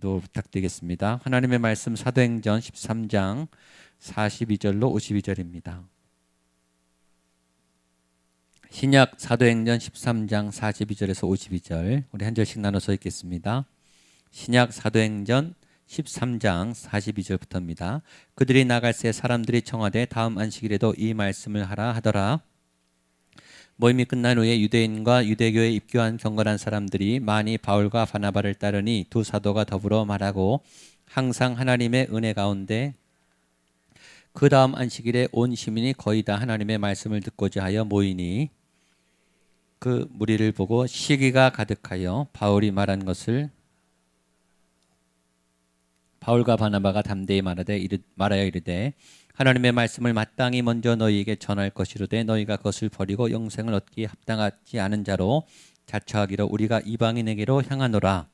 기도 부탁드리겠습니다. 하나님의 말씀 사도행전 13장 42절로 52절입니다. 신약 사도행전 13장 42절에서 52절 우리 한 절씩 나눠서 읽겠습니다. 신약 사도행전 13장 42절부터입니다. 그들이 나갈새 사람들이 청하되 다음 안식일에도 이 말씀을 하라 하더라. 모임이 끝난 후에 유대인과 유대교에 입교한 경건한 사람들이 많이 바울과 바나바를 따르니 두 사도가 더불어 말하고 항상 하나님의 은혜 가운데 그 다음 안식일에 온 시민이 거의 다 하나님의 말씀을 듣고자 하여 모이니 그 무리를 보고 시기가 가득하여 바울이 말한 것을 바울과 바나바가 담대히 말하여 이르되 하나님의 말씀을 마땅히 먼저 너희에게 전할 것이로되 너희가 그것을 버리고 영생을 얻기에 합당하지 않은 자로 자처하기로 우리가 이방인에게로 향하노라.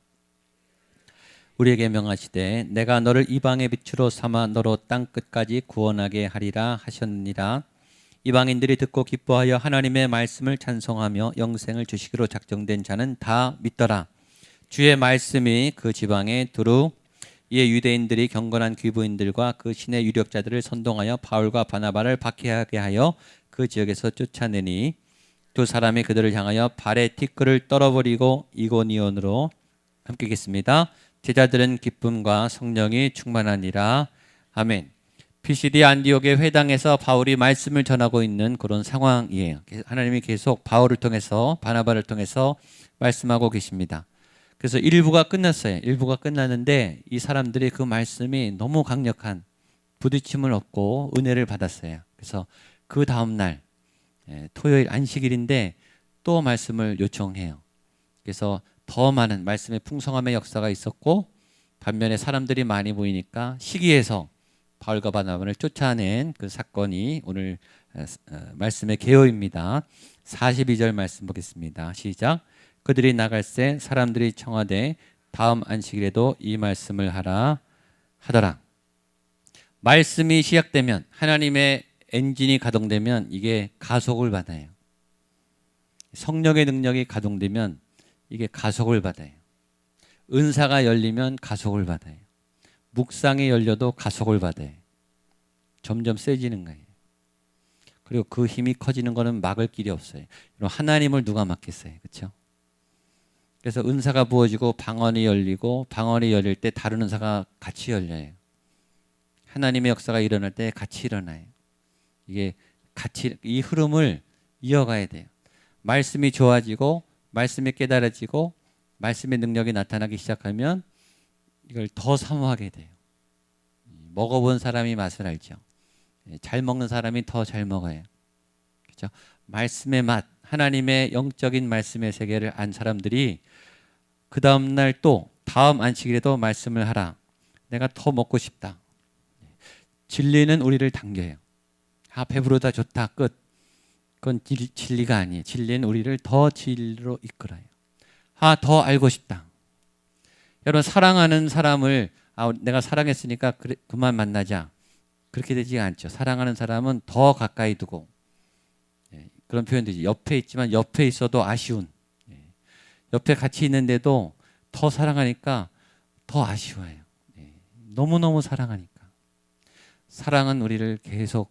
우리에게 명하시되 내가 너를 이방의 빛으로 삼아 너로 땅 끝까지 구원하게 하리라 하셨느니라. 이방인들이 듣고 기뻐하여 하나님의 말씀을 찬송하며 영생을 주시기로 작정된 자는 다 믿더라. 주의 말씀이 그 지방에 두루 이에 유대인들이 경건한 귀부인들과 그 신의 유력자들을 선동하여 바울과 바나바를 박해하게 하여 그 지역에서 쫓아내니 두 사람이 그들을 향하여 발에 티끌을 떨어버리고 이고니온으로 함께 읽겠습니다. 제자들은 기쁨과 성령이 충만하니라. 아멘. 피시디 안디옥의 회당에서 바울이 말씀을 전하고 있는 그런 상황이에요. 하나님이 계속 바울을 통해서 바나바를 통해서 말씀하고 계십니다. 그래서 일부가 끝났어요. 일부가 끝났는데 이 사람들이 그 말씀이 너무 강력한 부딪힘을 얻고 은혜를 받았어요. 그래서 그 다음 날 토요일 안식일인데 또 말씀을 요청해요. 그래서 더 많은 말씀의 풍성함의 역사가 있었고 반면에 사람들이 많이 보이니까 시기에서 바울과 바나바를 쫓아낸 그 사건이 오늘 말씀의 개요입니다. 42절 말씀 보겠습니다. 시작. 그들이 나갈새 사람들이 청하되 다음 안식일에도 이 말씀을 하라 하더라. 말씀이 시작되면 하나님의 엔진이 가동되면 이게 가속을 받아요. 성령의 능력이 가동되면 이게 가속을 받아요. 은사가 열리면 가속을 받아요. 묵상이 열려도 가속을 받아요. 점점 세지는 거예요. 그리고 그 힘이 커지는 거는 막을 길이 없어요. 하나님을 누가 막겠어요? 그렇죠? 그래서 은사가 부어지고 방언이 열리고 방언이 열릴 때 다른 은사가 같이 열려요. 하나님의 역사가 일어날 때 같이 일어나요. 이게 같이 이 흐름을 이어가야 돼요. 말씀이 좋아지고 말씀이 깨달아지고 말씀의 능력이 나타나기 시작하면 이걸 더 사모하게 돼요. 먹어본 사람이 맛을 알죠. 잘 먹는 사람이 더 잘 먹어요. 그렇죠? 말씀의 맛, 하나님의 영적인 말씀의 세계를 안 사람들이 그 다음 날 또 다음 안식일에도 말씀을 하라. 내가 더 먹고 싶다. 진리는 우리를 당겨요. 배부르다 좋다 끝. 그건 진리가 아니에요. 진리는 우리를 더 진리로 이끌어요. 더 알고 싶다. 여러분 사랑하는 사람을 내가 사랑했으니까 그만 만나자. 그렇게 되지 않죠. 사랑하는 사람은 더 가까이 두고 그런 표현들이 옆에 있지만 옆에 있어도 아쉬운 옆에 같이 있는데도 더 사랑하니까 더 아쉬워요. 너무너무 사랑하니까. 사랑은 우리를 계속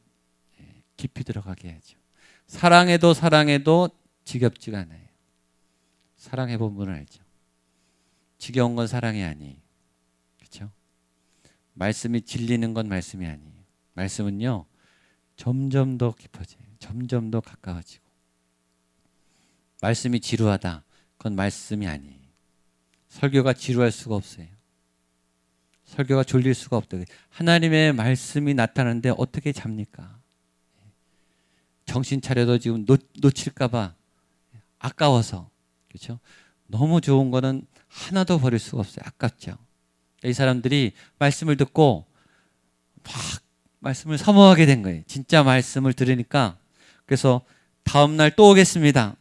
깊이 들어가게 하죠. 사랑해도 지겹지가 않아요. 사랑해본 분은 알죠. 지겨운 건 사랑이 아니에요. 그렇죠? 말씀이 질리는 건 말씀이 아니에요. 말씀은요 점점 더 깊어져요. 점점 더 가까워지고. 말씀이 지루하다. 그건 말씀이 아니에요. 설교가 지루할 수가 없어요. 설교가 졸릴 수가 없다. 하나님의 말씀이 나타나는데 어떻게 잡니까? 정신 차려도 지금 놓칠까 봐 아까워서. 그렇죠? 너무 좋은 거는 하나도 버릴 수가 없어요. 아깝죠. 이 사람들이 말씀을 듣고 막 말씀을 사모하게 된 거예요. 진짜 말씀을 들으니까. 그래서 다음 날 또 오겠습니다.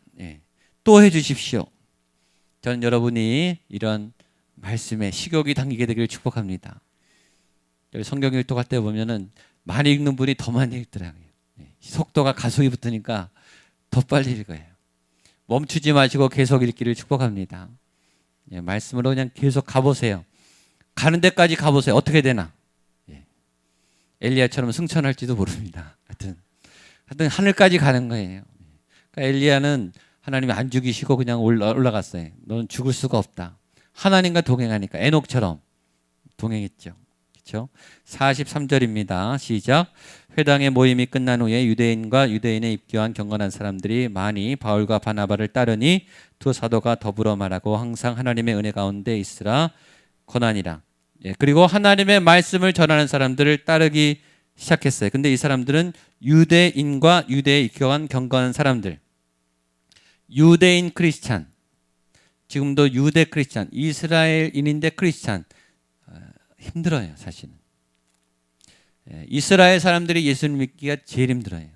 또 해주십시오. 저는 여러분이 이런 말씀에 식욕이 당기게 되기를 축복합니다. 성경 일독할 때 보면은 많이 읽는 분이 더 많이 읽더라고요. 속도가 가속이 붙으니까 더 빨리 읽어요. 멈추지 마시고 계속 읽기를 축복합니다. 말씀으로 그냥 계속 가보세요. 가는 데까지 가보세요. 어떻게 되나? 예. 엘리야처럼 승천할지도 모릅니다. 하여튼 하늘까지 가는 거예요. 그러니까 엘리야는 하나님이 안 죽이시고 그냥 올라갔어요. 너는 죽을 수가 없다. 하나님과 동행하니까 에녹처럼 동행했죠. 그렇죠? 43절입니다. 시작. 회당의 모임이 끝난 후에 유대인과 유대인에 입교한 경건한 사람들이 많이 바울과 바나바를 따르니 두 사도가 더불어 말하고 항상 하나님의 은혜 가운데 있으라 권하니라. 예, 그리고 하나님의 말씀을 전하는 사람들을 따르기 시작했어요. 근데 이 사람들은 유대인과 유대에 입교한 경건한 사람들. 유대인 크리스찬. 지금도 유대 크리스찬, 이스라엘인인데 크리스찬. 힘들어요, 사실은. 이스라엘 사람들이 예수님 믿기가 제일 힘들어요.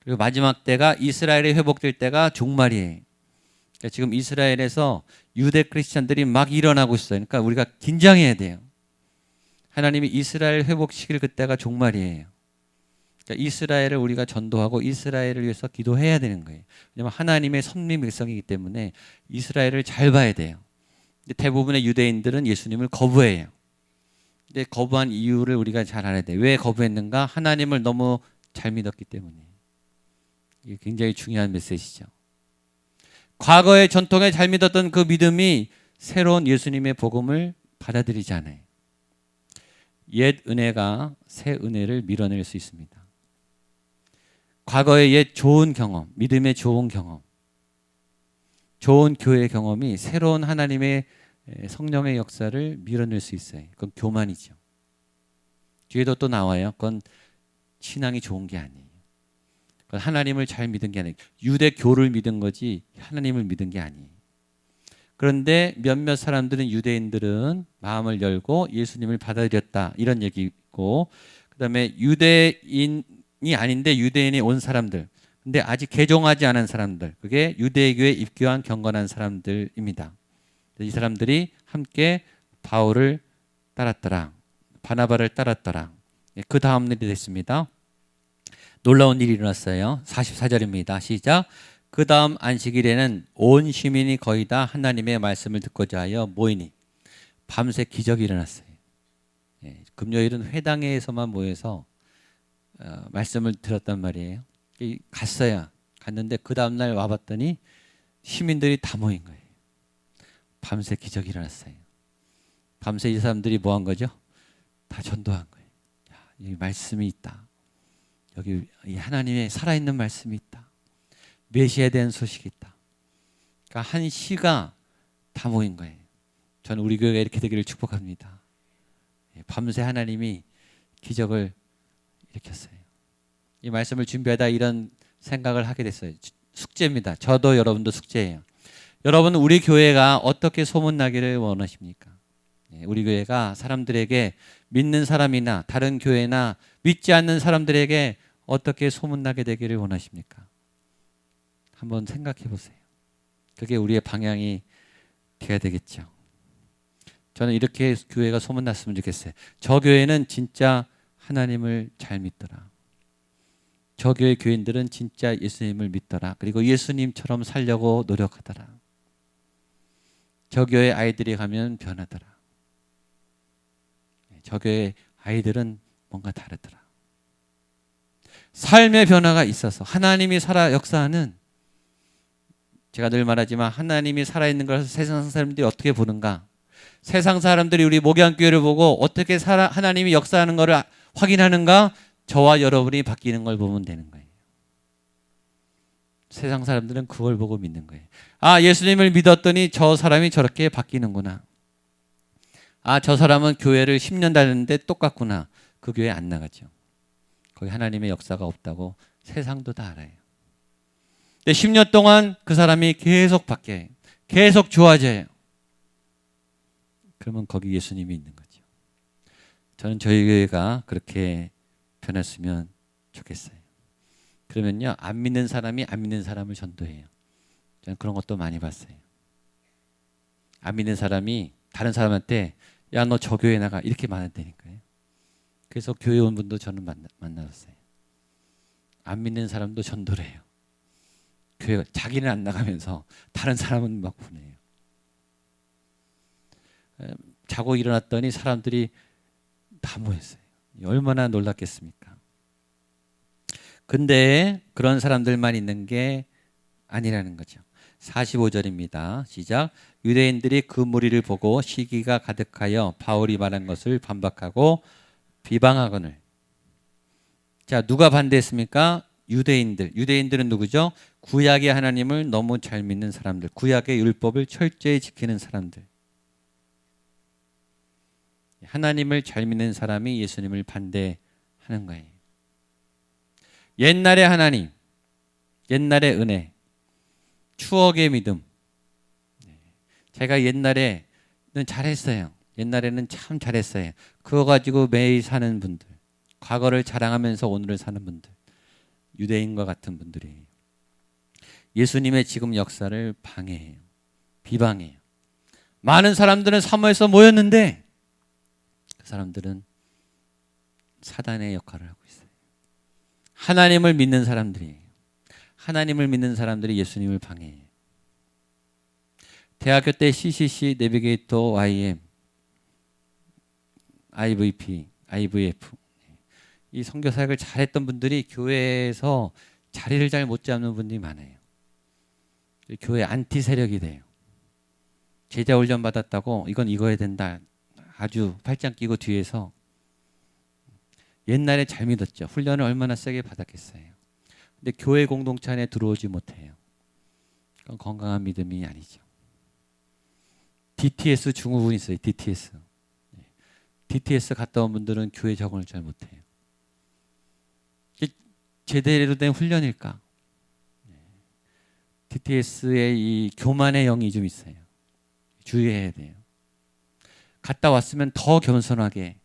그리고 마지막 때가 이스라엘이 회복될 때가 종말이에요. 그러니까 지금 이스라엘에서 유대 크리스찬들이 막 일어나고 있어요. 그러니까 우리가 긴장해야 돼요. 하나님이 이스라엘 회복시킬 그때가 종말이에요. 그러니까 이스라엘을 우리가 전도하고 이스라엘을 위해서 기도해야 되는 거예요. 왜냐하면 하나님의 선민 백성이기 때문에 이스라엘을 잘 봐야 돼요. 근데 대부분의 유대인들은 예수님을 거부해요. 근데 거부한 이유를 우리가 잘 알아야 돼요. 왜 거부했는가? 하나님을 너무 잘 믿었기 때문에. 이게 굉장히 중요한 메시지죠. 과거의 전통에 잘 믿었던 그 믿음이 새로운 예수님의 복음을 받아들이지 않아요. 옛 은혜가 새 은혜를 밀어낼 수 있습니다. 과거의 옛 좋은 경험, 믿음의 좋은 경험, 좋은 교회 경험이 새로운 하나님의 성령의 역사를 밀어낼 수 있어요. 그건 교만이죠. 뒤에도 또 나와요. 그건 신앙이 좋은 게 아니에요. 그건 하나님을 잘 믿은 게 아니에요. 유대교를 믿은 거지 하나님을 믿은 게 아니에요. 그런데 몇몇 사람들은 유대인들은 마음을 열고 예수님을 받아들였다. 이런 얘기고, 그 다음에 유대인이 아닌데 유대인이 온 사람들, 근데 아직 개종하지 않은 사람들, 그게 유대교에 입교한 경건한 사람들입니다. 이 사람들이 함께 바울을 따랐더라. 바나바를 따랐더라. 그 다음 일이 됐습니다. 놀라운 일이 일어났어요. 44절입니다. 시작. 그 다음 안식일에는 온 시민이 거의 다 하나님의 말씀을 듣고자 하여 모이니 밤새 기적이 일어났어요. 금요일은 회당에서만 모여서 말씀을 들었단 말이에요. 갔는데 그 다음날 와봤더니 시민들이 다 모인 거예요. 밤새 기적이 일어났어요. 밤새 이 사람들이 뭐 한 거죠? 다 전도한 거예요. 야, 여기 말씀이 있다. 여기 하나님의 살아있는 말씀이 있다. 메시아에 대한 소식이 있다. 그러니까 한 시가 다 모인 거예요. 저는 우리 교회가 이렇게 되기를 축복합니다. 밤새 하나님이 기적을 일으켰어요. 이 말씀을 준비하다 이런 생각을 하게 됐어요. 숙제입니다. 저도 여러분도 숙제예요. 여러분, 우리 교회가 어떻게 소문나기를 원하십니까? 우리 교회가 사람들에게, 믿는 사람이나 다른 교회나 믿지 않는 사람들에게 어떻게 소문나게 되기를 원하십니까? 한번 생각해 보세요. 그게 우리의 방향이 되어야 되겠죠. 저는 이렇게 교회가 소문났으면 좋겠어요. 저 교회는 진짜 하나님을 잘 믿더라. 저 교회 교인들은 진짜 예수님을 믿더라. 그리고 예수님처럼 살려고 노력하더라. 저 교회 아이들이 가면 변하더라. 저 교회 아이들은 뭔가 다르더라. 삶의 변화가 있어서 하나님이 살아 역사하는, 제가 늘 말하지만 하나님이 살아있는 걸 세상 사람들이 어떻게 보는가, 세상 사람들이 우리 목양교회를 보고 어떻게 하나님이 역사하는 것을 확인하는가, 저와 여러분이 바뀌는 걸 보면 되는 거예요. 세상 사람들은 그걸 보고 믿는 거예요. 아, 예수님을 믿었더니 저 사람이 저렇게 바뀌는구나. 아, 저 사람은 교회를 10년 다녔는데 똑같구나. 그 교회 안 나가죠. 거기 하나님의 역사가 없다고 세상도 다 알아요. 근데 10년 동안 그 사람이 계속 바뀌어요. 계속 좋아져요. 그러면 거기 예수님이 있는 거죠. 저는 저희 교회가 그렇게 변했으면 좋겠어요. 그러면요, 안 믿는 사람이 안 믿는 사람을 전도해요. 저는 그런 것도 많이 봤어요. 안 믿는 사람이 다른 사람한테 야, 너 저 교회 나가, 이렇게 말한다니까요. 그래서 교회 온 분도 저는 만나봤어요. 안 믿는 사람도 전도를 해요. 교회 자기는 안 나가면서 다른 사람은 막 보내요. 자고 일어났더니 사람들이 다 모였어요. 얼마나 놀랐겠습니까? 근데 그런 사람들만 있는 게 아니라는 거죠. 45절입니다. 시작. 유대인들이 그 무리를 보고 시기가 가득하여 바울이 말한 것을 반박하고 비방하거늘. 자, 누가 반대했습니까? 유대인들. 유대인들은 누구죠? 구약의 하나님을 너무 잘 믿는 사람들. 구약의 율법을 철저히 지키는 사람들. 하나님을 잘 믿는 사람이 예수님을 반대하는 거예요. 옛날의 하나님, 옛날의 은혜, 추억의 믿음. 제가 옛날에는 잘했어요. 옛날에는 참 잘했어요. 그거 가지고 매일 사는 분들, 과거를 자랑하면서 오늘을 사는 분들, 유대인과 같은 분들이에요. 예수님의 지금 역사를 방해해요. 비방해요. 많은 사람들은 사모에서 모였는데 그 사람들은 사단의 역할을 하고 있어요. 하나님을 믿는 사람들이에요. 하나님을 믿는 사람들이 예수님을 방해해요. 대학교 때 CCC, 내비게이터, YM, IVP, IVF 이 선교 사역을 잘했던 분들이 교회에서 자리를 잘 못 잡는 분들이 많아요. 교회 안티 세력이 돼요. 제자 훈련 받았다고 이건 이거야 된다. 아주 팔짱 끼고 뒤에서 옛날에 잘 믿었죠. 훈련을 얼마나 세게 받았겠어요. 근데 교회 공동체 안에 들어오지 못해요. 그건 건강한 믿음이 아니죠. DTS 증후군 있어요. DTS 갔다 온 분들은 교회 적응을 잘 못해요. 제대로 된 훈련일까? DTS의 이 교만의 영이 좀 있어요. 주의해야 돼요. 갔다 왔으면 더 겸손하게,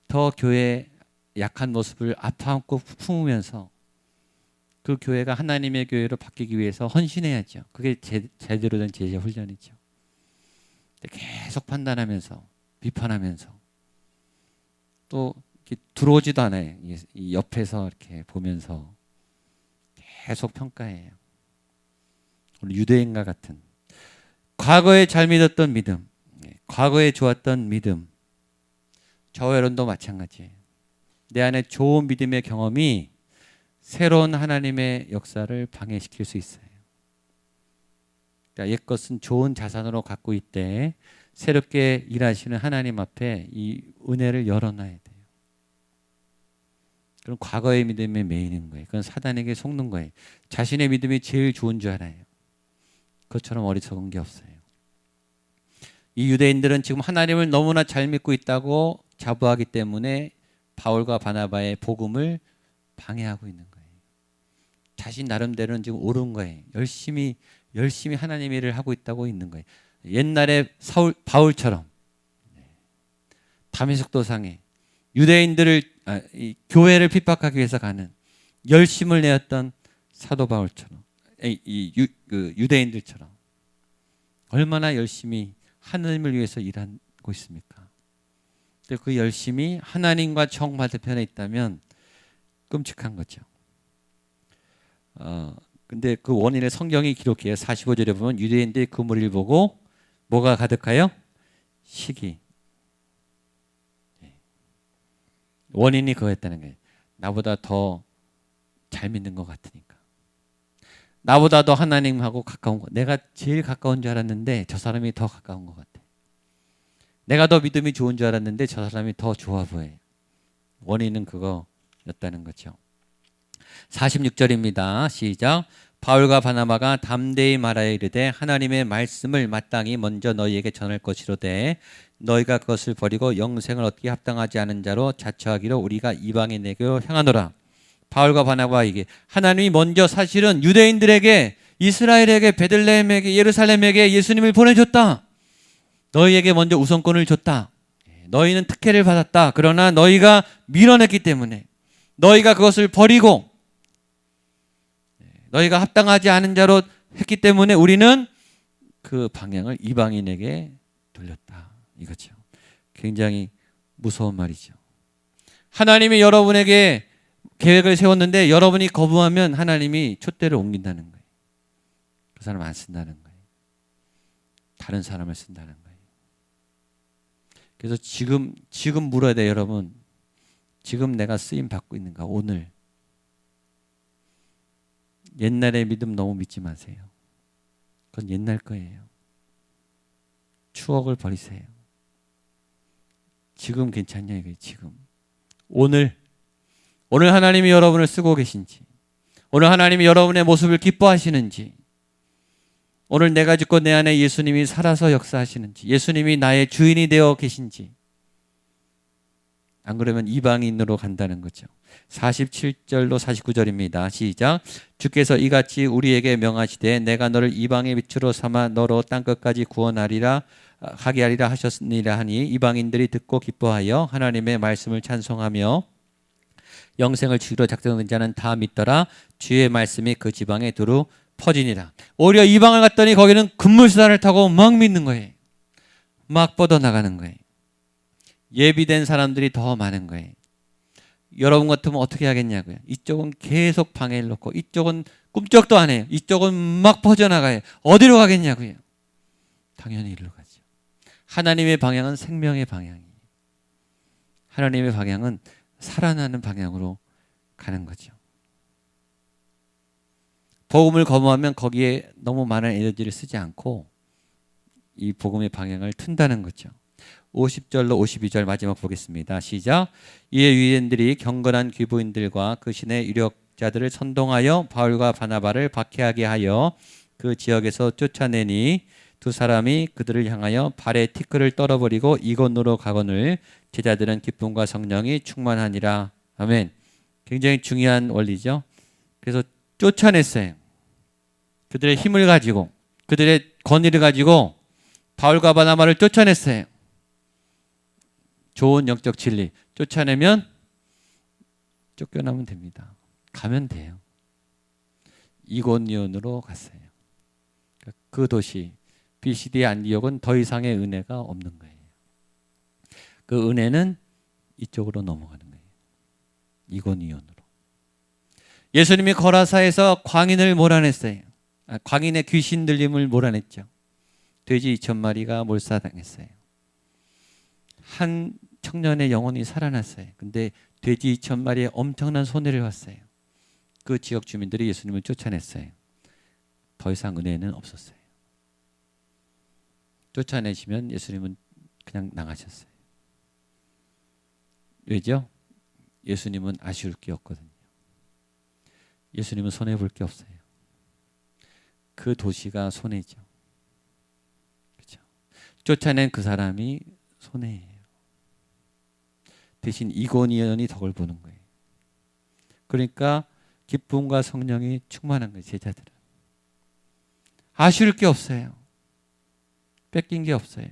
더 교회의 약한 모습을 아파안고 품으면서 그 교회가 하나님의 교회로 바뀌기 위해서 헌신해야죠. 그게 제대로 된 제자 훈련이죠. 계속 판단하면서 비판하면서 또 이렇게 들어오지도 않아요. 이 옆에서 이렇게 보면서 계속 평가해요. 우리 유대인과 같은 과거에 잘 믿었던 믿음, 과거에 좋았던 믿음, 저와 여러분도 마찬가지예요. 내 안에 좋은 믿음의 경험이 새로운 하나님의 역사를 방해시킬 수 있어요. 그러니까 옛것은 좋은 자산으로 갖고 있되 새롭게 일하시는 하나님 앞에 이 은혜를 열어놔야 돼요. 그럼 과거의 믿음에 매이는 거예요. 그건 사단에게 속는 거예요. 자신의 믿음이 제일 좋은 줄 알아요. 그것처럼 어리석은 게 없어요. 이 유대인들은 지금 하나님을 너무나 잘 믿고 있다고 자부하기 때문에 바울과 바나바의 복음을 방해하고 있는 거예요. 자신 나름대로는 지금 옳은 거예요. 열심히 하나님 일을 하고 있다고 있는 거예요. 옛날에 바울처럼 다메섹 도상에 유대인들을 이 교회를 핍박하기 위해서 가는 열심을 내었던 사도 바울처럼 유대인들처럼 얼마나 열심히 하나님을 위해서 일하고 있습니까? 근데 그 열심이 하나님과 정 반대편에 있다면 끔찍한 거죠. 근데 그 원인을 성경이 기록해요. 45절에 보면 유대인들이 그 무리를 보고 뭐가 가득하여? 시기. 원인이 그거였다는 거예요. 나보다 더 잘 믿는 것 같으니까. 나보다 더 하나님하고 가까운 거. 내가 제일 가까운 줄 알았는데 저 사람이 더 가까운 것 같아. 내가 더 믿음이 좋은 줄 알았는데 저 사람이 더 좋아 보여요. 원인은 그거였다는 거죠. 46절입니다. 시작. 바울과 바나바가 담대히 말하여 이르되 하나님의 말씀을 마땅히 먼저 너희에게 전할 것이로되 너희가 그것을 버리고 영생을 얻기 합당하지 않은 자로 자처하기로 우리가 이방인에게로 향하노라. 바울과 바나바에게 하나님이 먼저 사실은 유대인들에게 이스라엘에게 베들레헴에게 예루살렘에게 예수님을 보내줬다. 너희에게 먼저 우선권을 줬다. 너희는 특혜를 받았다. 그러나 너희가 밀어냈기 때문에 너희가 그것을 버리고 너희가 합당하지 않은 자로 했기 때문에 우리는 그 방향을 이방인에게 돌렸다. 이거죠. 굉장히 무서운 말이죠. 하나님이 여러분에게 계획을 세웠는데 여러분이 거부하면 하나님이 촛대를 옮긴다는 거예요. 그 사람 안 쓴다는 거예요. 다른 사람을 쓴다는 거예요. 그래서 지금 물어야 돼요, 여러분. 지금 내가 쓰임 받고 있는가? 오늘. 옛날의 믿음 너무 믿지 마세요. 그건 옛날 거예요. 추억을 버리세요. 지금 괜찮냐 이거예요. 지금. 오늘 하나님이 여러분을 쓰고 계신지, 오늘 하나님이 여러분의 모습을 기뻐하시는지, 오늘 내가 죽고 내 안에 예수님이 살아서 역사하시는지, 예수님이 나의 주인이 되어 계신지. 안 그러면 이방인으로 간다는 거죠. 47절로 49절입니다. 시작. 주께서 이같이 우리에게 명하시되 내가 너를 이방의 빛으로 삼아 너로 땅끝까지 구원하리라 하게 하리라 하셨느니라 하니, 이방인들이 듣고 기뻐하여 하나님의 말씀을 찬송하며 영생을 주기로 작정된 자는 다 믿더라. 주의 말씀이 그 지방에 두루 퍼지니라. 오히려 이방을 갔더니 거기는 급물수단을 타고 막 믿는 거예요. 막 뻗어나가는 거예요. 예비된 사람들이 더 많은 거예요. 여러분 같으면 어떻게 하겠냐고요. 이쪽은 계속 방해를 놓고 이쪽은 꿈쩍도 안 해요. 이쪽은 막 퍼져나가요. 어디로 가겠냐고요. 당연히 이리로 가죠. 하나님의 방향은 생명의 방향이에요. 하나님의 방향은 살아나는 방향으로 가는 거죠. 복음을 거부하면 거기에 너무 많은 에너지를 쓰지 않고 이 복음의 방향을 튼다는 거죠. 50절로 52절 마지막 보겠습니다. 시작. 이에 유대인들이 경건한 귀부인들과 그 신의 유력자들을 선동하여 바울과 바나바를 박해하게 하여 그 지역에서 쫓아내니 두 사람이 그들을 향하여 발에 티끌을 떨어버리고 이곳으로 가거늘 제자들은 기쁨과 성령이 충만하니라. 아멘. 굉장히 중요한 원리죠. 그래서 쫓아냈어요. 그들의 힘을 가지고, 그들의 권위를 가지고 바울과 바나바를 쫓아냈어요. 좋은 영적 진리. 쫓아내면 쫓겨나면 됩니다. 가면 돼요. 이고니온으로 갔어요. 그 도시 비시디 안디옥은 더 이상의 은혜가 없는 거예요. 그 은혜는 이쪽으로 넘어가는 거예요. 이고니온으로. 예수님이 거라사에서 광인을 몰아냈어요. 광인의 귀신 들림을 몰아냈죠. 돼지 2,000마리가 몰사당했어요. 한 청년의 영혼이 살아났어요. 근데 돼지 2,000마리에 엄청난 손해를 봤어요. 그 지역 주민들이 예수님을 쫓아냈어요. 더 이상 은혜는 없었어요. 쫓아내시면 예수님은 그냥 나가셨어요. 왜죠? 예수님은 아쉬울 게 없거든요. 예수님은 손해볼 게 없어요. 그 도시가 손해죠. 그렇죠? 쫓아낸 그 사람이 손해예요. 대신 이고니온이 덕을 보는 거예요. 그러니까 기쁨과 성령이 충만한 거예요. 제자들은. 아쉬울 게 없어요. 뺏긴 게 없어요.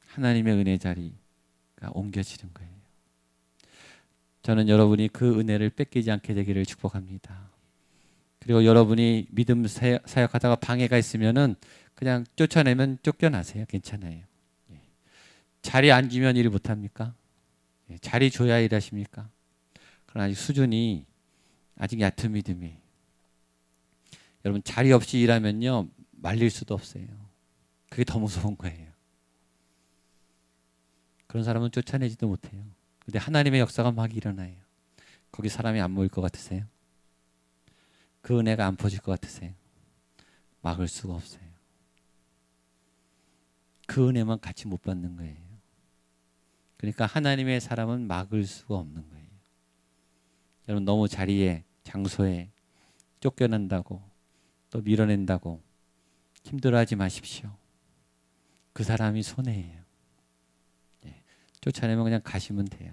하나님의 은혜 자리가 옮겨지는 거예요. 저는 여러분이 그 은혜를 뺏기지 않게 되기를 축복합니다. 그리고 여러분이 믿음 사역하다가 방해가 있으면은 그냥 쫓아내면 쫓겨나세요. 괜찮아요. 자리 앉으면 일 못합니까? 자리 줘야 일하십니까? 그러나 아직 수준이 아직 얕은 믿음이. 여러분 자리 없이 일하면요 말릴 수도 없어요. 그게 더 무서운 거예요. 그런 사람은 쫓아내지도 못해요. 근데 하나님의 역사가 막 일어나요. 거기 사람이 안 모일 것 같으세요? 그 은혜가 안 퍼질 것 같으세요? 막을 수가 없어요. 그 은혜만 같이 못 받는 거예요. 그러니까 하나님의 사람은 막을 수가 없는 거예요. 여러분 너무 자리에 장소에 쫓겨난다고 또 밀어낸다고 힘들어하지 마십시오. 그 사람이 손해예요. 쫓아내면 그냥 가시면 돼요.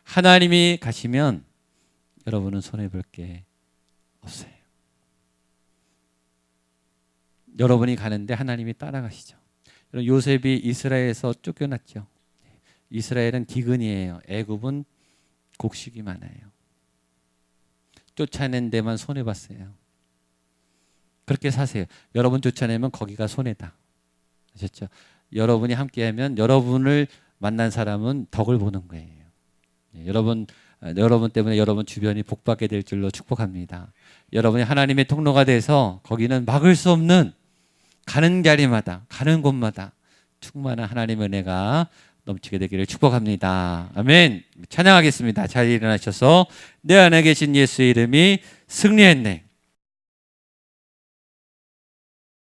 하나님이 가시면 여러분은 손해볼 게 없어요. 여러분이 가는데 하나님이 따라가시죠. 요셉이 이스라엘에서 쫓겨났죠. 이스라엘은 기근이에요. 애굽은 곡식이 많아요. 쫓아낸 데만 손해봤어요. 그렇게 사세요. 여러분 쫓아내면 거기가 손해다. 아셨죠? 여러분이 함께하면 여러분을 만난 사람은 덕을 보는 거예요. 여러분 때문에 여러분 주변이 복받게 될 줄로 축복합니다. 여러분이 하나님의 통로가 돼서 거기는 막을 수 없는 가는 자리마다 가는 곳마다 충만한 하나님의 은혜가 넘치게 되기를 축복합니다. 아멘. 찬양하겠습니다. 자리에 일어나셔서 내 안에 계신 예수의 이름이 승리했네.